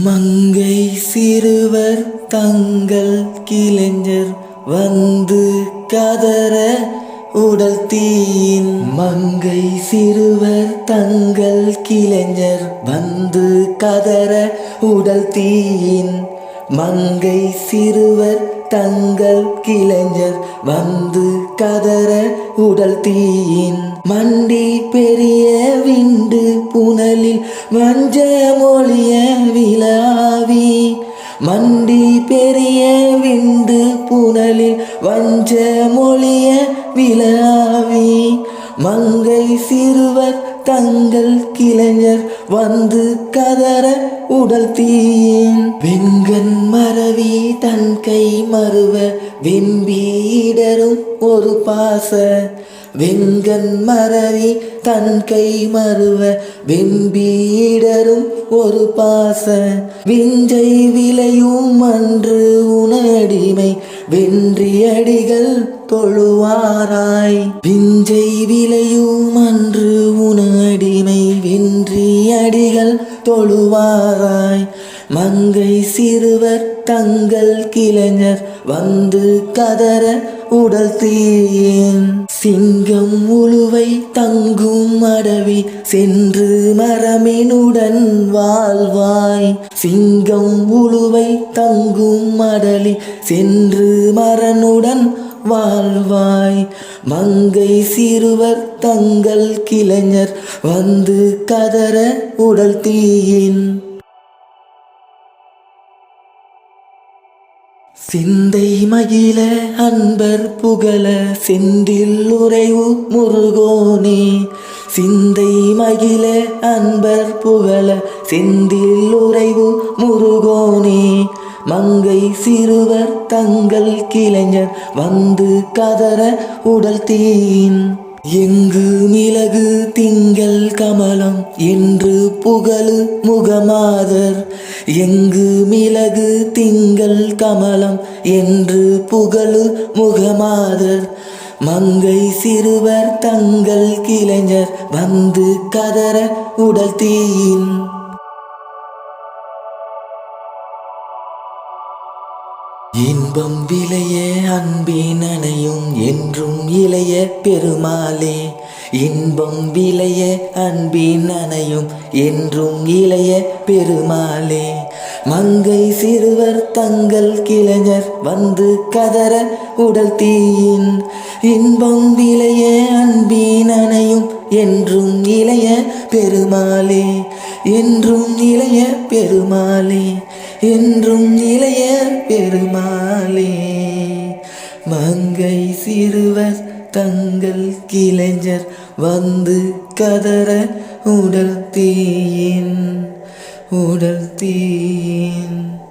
மங்கை சிறுவர் தங்கள் கிளைஞர் வந்து கதற உடல் தீயின். மங்கை சிறுவர் தங்கள் கிளைஞர் வந்து கதற உடல் தீயின். மங்கை சிறுவர் தங்கள் கிளைஞர் வந்து கதற உடல் தீயின். மண்டி பெரிய விண்டு புனலில் வஞ்ச மொழிய விழாவி. மண்டி பெரிய விண்டு புனலில் வஞ்ச மொழிய விழாவி. மங்கை சிறுவர் தங்கள் கிளைஞர் வந்து கதற உடல் தீயின். வெங்கண் மறவி தன் கை மறுவ வெம்பீடரும் ஒரு பாச. வெங்கண் மறவி தன் கை மறுவ வெம்பீடரும் ஒரு பாச. விஞ்சை விளையும் அன்று உனடிமை வென்றியடிகள் தொழுவாராய். விஞ்சை விளையும் அன்று உனடிமை வென்றியடிகள் தொழுவாராய். மங்கை சிறுவர் தங்கள் கிளைஞர் வந்து கதற உடல் தீயின். சிங்கம் உழுவை தங்கும் அடவி சென்று மரமினுடன் வாழ்வாய். சிங்கம் உழுவை தங்கும் அடலி சென்று மரனுடன் வாழ்வாய். மங்கை சிறுவர் தங்கள் கிளைஞர் வந்து கதற உடல் தீயின். சிந்தை மகிழ அன்பர் புகழ செந்தில் உறைவு முருகோனே. சிந்தை மகிழ அன்பர் புகழ செந்தில் உறைவு முருகோனே. மங்கை சிறுவர் தங்கள் கிளைஞர் வந்து கதற உடல் தீயின். எங்கு மிளகு திங்கள் கமலம் என்று புகழு முகமாதர். எங்கு மிளகு திங்கள் கமலம் என்று புகழு முகமாதர். மங்கை சிறுவர் தங்கள் கிளைஞர் வந்து கதற உடல் தீயின். இன்பம் விளைய அன்பின் அணையும் என்றும் இளைய பெருமாளே. இன்பம் விளைய அன்பின் அணையும் என்றும் இளைய பெருமாளே. மங்கை சிறுவர் தங்கள் கிளைஞர் வந்து கதற உடல் தீயின். இன்பம் விளைய அன்பின் அணையும் என்றும் இளைய பெருமாளே. என்றும் இளைய பெருமாளே. என்றும் இளைய பெருமாளே. மங்கை சிறுவர் தங்கள் கிளைஞர் வந்து கதற உடல் தீயின். உடல் தீயின்.